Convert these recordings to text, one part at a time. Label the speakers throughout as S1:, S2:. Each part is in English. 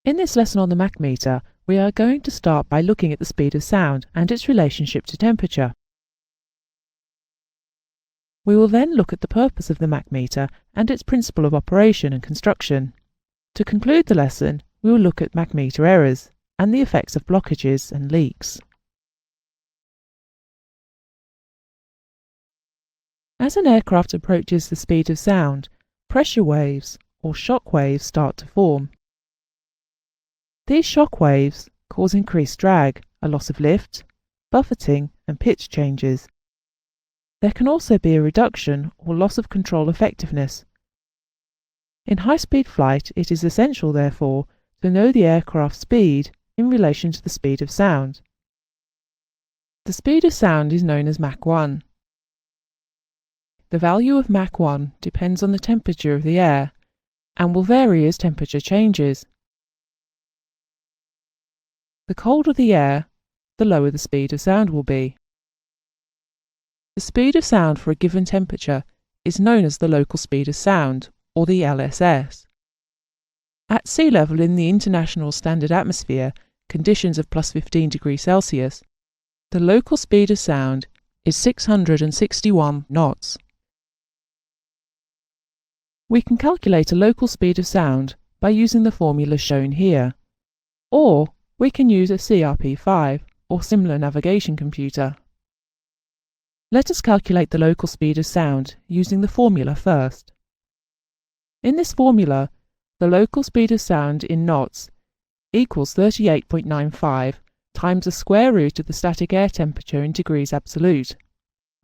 S1: In this lesson on the Machmeter, we are going to start by looking at the speed of sound and its relationship to temperature. We will then look at the purpose of the Machmeter and its principle of operation and construction. To conclude the lesson, we will look at Machmeter errors and the effects of blockages and leaks. As an aircraft approaches the speed of sound, pressure waves or shock waves start to form. These shock waves cause increased drag, a loss of lift, buffeting and pitch changes. There can also be a reduction or loss of control effectiveness. In high-speed flight, it is essential, therefore, to know the aircraft's speed in relation to the speed of sound. The speed of sound is known as Mach 1. The value of Mach 1 depends on the temperature of the air and will vary as temperature changes. The colder the air, the lower the speed of sound will be. The speed of sound for a given temperature is known as the local speed of sound, or the LSS. At sea level in the international standard atmosphere, conditions of plus 15 degrees Celsius, the local speed of sound is 661 knots. We can calculate a local speed of sound by using the formula shown here, or we can use a CRP5 or similar navigation computer. Let us calculate the local speed of sound using the formula first. In this formula, the local speed of sound in knots equals 38.95 times the square root of the static air temperature in degrees absolute.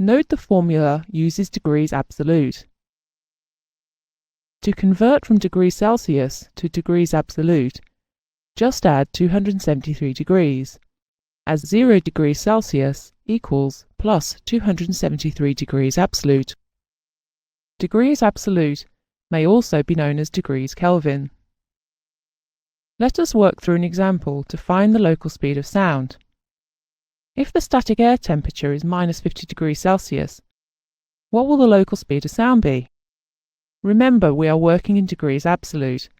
S1: Note the formula uses degrees absolute. To convert from degrees Celsius to degrees absolute, just add 273 degrees, as 0 degrees Celsius equals plus 273 degrees absolute. Degrees absolute may also be known as degrees Kelvin. Let us work through an example to find the local speed of sound. If the static air temperature is minus 50 degrees Celsius, what will the local speed of sound be? Remember, we are working in degrees absolute,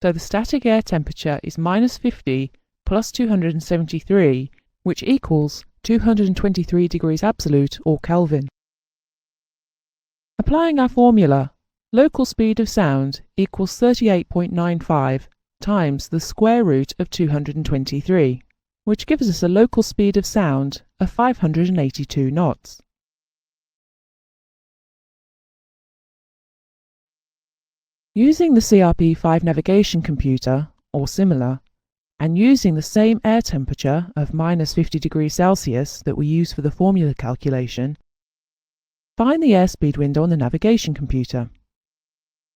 S1: so the static air temperature is minus 50 plus 273, which equals 223 degrees absolute or Kelvin. Applying our formula, local speed of sound equals 38.95 times the square root of 223, which gives us a local speed of sound of 582 knots. Using the CRP5 navigation computer, or similar, and using the same air temperature of minus 50 degrees Celsius that we use for the formula calculation, find the airspeed window on the navigation computer.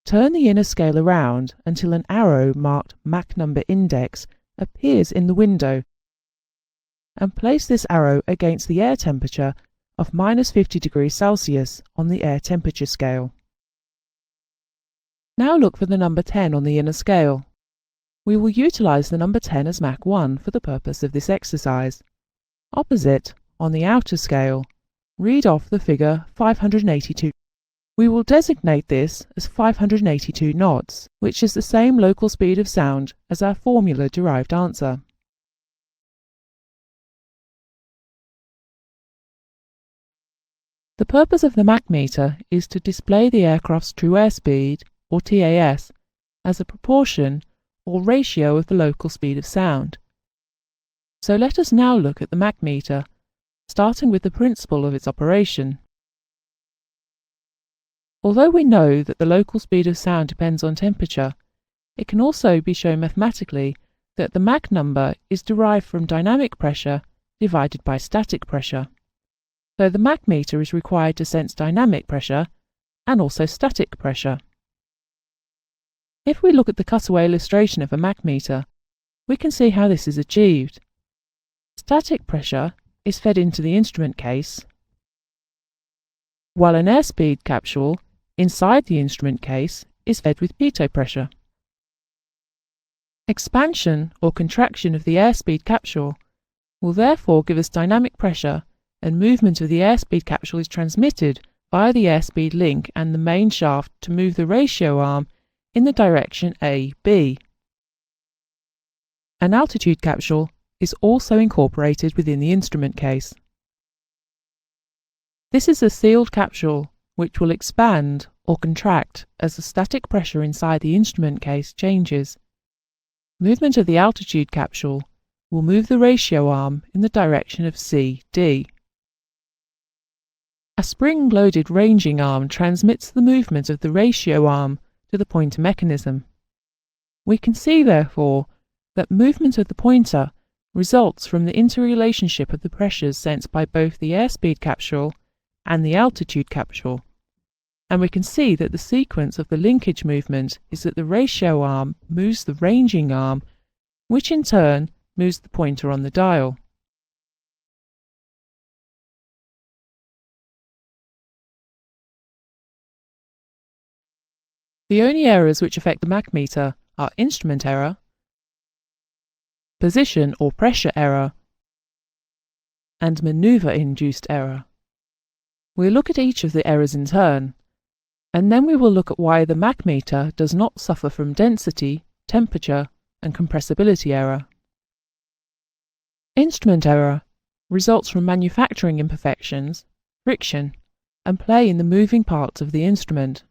S1: Turn the inner scale around until an arrow marked Mach number index appears in the window, and place this arrow against the air temperature of minus 50 degrees Celsius on the air temperature scale. Now look for the number 10 on the inner scale. We will utilize the number 10 as Mach 1 for the purpose of this exercise. Opposite, on the outer scale, read off the figure 582. We will designate this as 582 knots, which is the same local speed of sound as our formula-derived answer. The purpose of the Machmeter is to display the aircraft's true airspeed, or TAS, as a proportion or ratio of the local speed of sound. So let us now look at the Machmeter, starting with the principle of its operation. Although we know that the local speed of sound depends on temperature, it can also be shown mathematically that the Mach number is derived from dynamic pressure divided by static pressure. So the Machmeter is required to sense dynamic pressure and also static pressure. If we look at the cutaway illustration of a Machmeter, we can see how this is achieved. Static pressure is fed into the instrument case, while an airspeed capsule inside the instrument case is fed with pitot pressure. Expansion or contraction of the airspeed capsule will therefore give us dynamic pressure, and movement of the airspeed capsule is transmitted via the airspeed link and the main shaft to move the ratio arm in the direction AB. An altitude capsule is also incorporated within the instrument case. This is a sealed capsule which will expand or contract as the static pressure inside the instrument case changes. Movement of the altitude capsule will move the ratio arm in the direction of CD. A spring-loaded ranging arm transmits the movement of the ratio arm to the pointer mechanism. We can see, therefore, that movement of the pointer results from the interrelationship of the pressures sensed by both the airspeed capsule and the altitude capsule, and we can see that the sequence of the linkage movement is that the ratio arm moves the ranging arm, which in turn moves the pointer on the dial. The only errors which affect the Machmeter are instrument error, position or pressure error, and maneuver-induced error. We'll look at each of the errors in turn, and then we will look at why the Machmeter does not suffer from density, temperature, and compressibility error. Instrument error results from manufacturing imperfections, friction, and play in the moving parts of the instrument.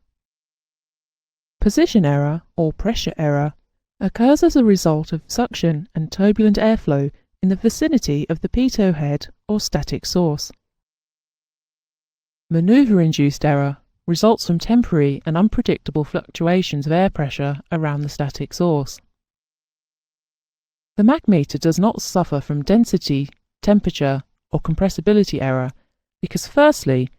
S1: Position error, or pressure error, occurs as a result of suction and turbulent airflow in the vicinity of the pitot head or static source. Maneuver-induced error results from temporary and unpredictable fluctuations of air pressure around the static source. The Machmeter does not suffer from density, temperature, or compressibility error because, firstly,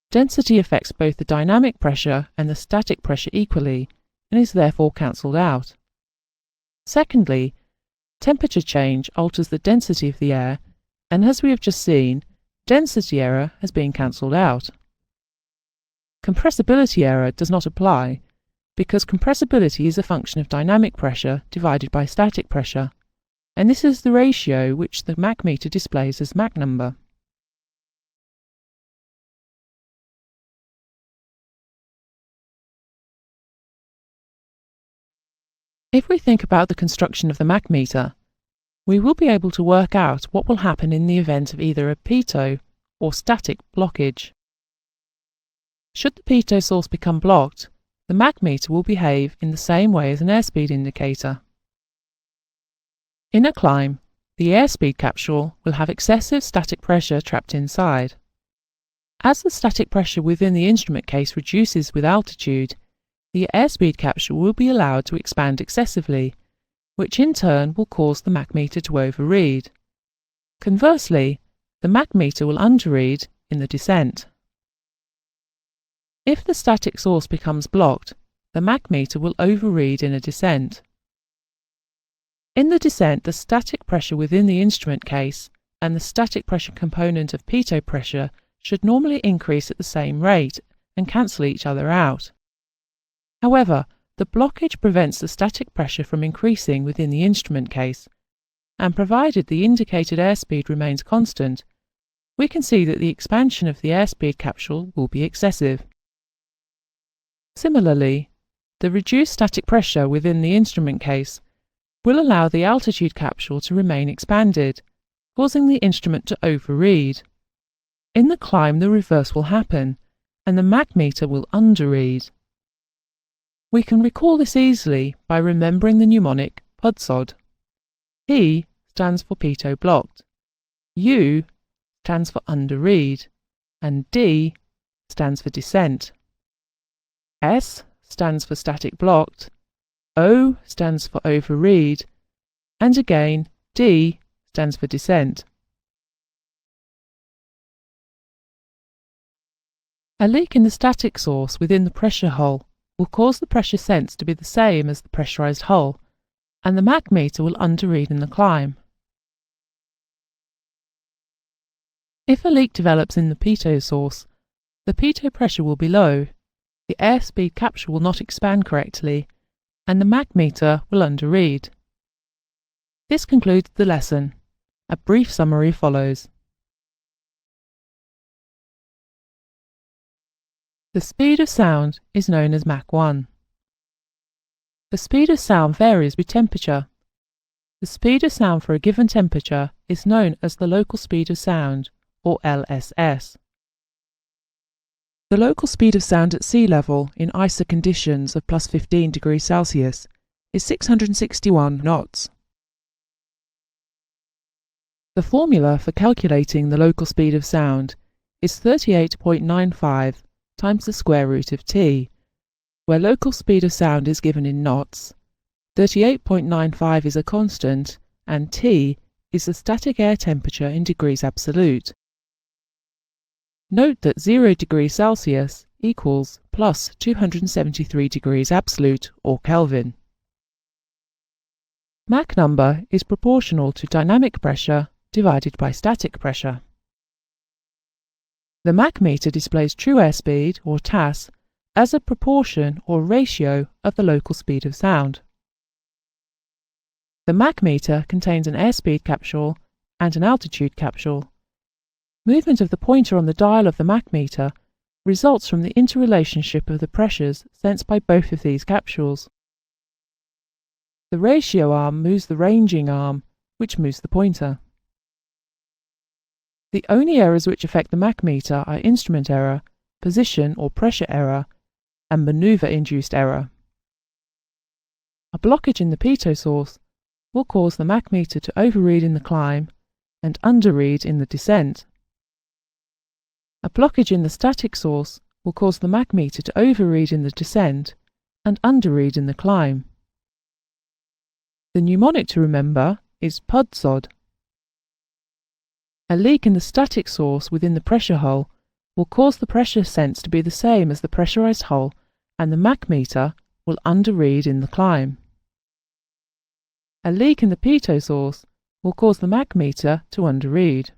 S1: density affects both the dynamic pressure and the static pressure equally and is therefore cancelled out. Secondly, temperature change alters the density of the air, and as we have just seen, density error has been cancelled out. Compressibility error does not apply because compressibility is a function of dynamic pressure divided by static pressure, and this is the ratio which the Machmeter displays as Mach number. If we think about the construction of the Machmeter, we will be able to work out what will happen in the event of either a pitot or static blockage. Should the pitot source become blocked, the Machmeter will behave in the same way as an airspeed indicator. In a climb, the airspeed capsule will have excessive static pressure trapped inside. As the static pressure within the instrument case reduces with altitude, the airspeed capsule will be allowed to expand excessively, which in turn will cause the Machmeter to overread. Conversely, the Machmeter will underread in the descent. If the static source becomes blocked, the Machmeter will overread in a descent. In the descent, the static pressure within the instrument case and the static pressure component of pitot pressure should normally increase at the same rate and cancel each other out. However, the blockage prevents the static pressure from increasing within the instrument case, and provided the indicated airspeed remains constant, we can see that the expansion of the airspeed capsule will be excessive. Similarly, the reduced static pressure within the instrument case will allow the altitude capsule to remain expanded, causing the instrument to overread. In the climb, the reverse will happen, and the Machmeter will underread. We can recall this easily by remembering the mnemonic PUDSOD. P stands for pitot blocked, U stands for underread, and D stands for descent. S stands for static blocked, O stands for overread, and again D stands for descent. A leak in the static source within the pressure hull will cause the pressure sensed to be the same as the pressurized hull, and the Machmeter will underread in the climb. If a leak develops in the pitot source, the pitot pressure will be low, the airspeed capsule will not expand correctly, and the Machmeter will underread. This concludes the lesson. A brief summary follows. The speed of sound is known as Mach 1. The speed of sound varies with temperature. The speed of sound for a given temperature is known as the local speed of sound, or LSS. The local speed of sound at sea level in ISA conditions of plus 15 degrees Celsius is 661 knots. The formula for calculating the local speed of sound is 38.95 times the square root of t, where local speed of sound is given in knots, 38.95 is a constant, and T is the static air temperature in degrees absolute. Note that 0 degrees Celsius equals plus 273 degrees absolute, or Kelvin. Mach number is proportional to dynamic pressure divided by static pressure. The Machmeter displays true airspeed, or TAS, as a proportion or ratio of the local speed of sound. The Machmeter contains an airspeed capsule and an altitude capsule. Movement of the pointer on the dial of the Machmeter results from the interrelationship of the pressures sensed by both of these capsules. The ratio arm moves the ranging arm, which moves the pointer. The only errors which affect the Machmeter are instrument error, position or pressure error, and maneuver-induced error. A blockage in the pitot source will cause the Machmeter to overread in the climb and underread in the descent. A blockage in the static source will cause the Machmeter to overread in the descent and underread in the climb. The mnemonic to remember is PUDSOD. A leak in the static source within the pressure hull will cause the pressure sense to be the same as the pressurized hull, and the Machmeter will underread in the climb. A leak in the pitot source will cause the Machmeter to underread.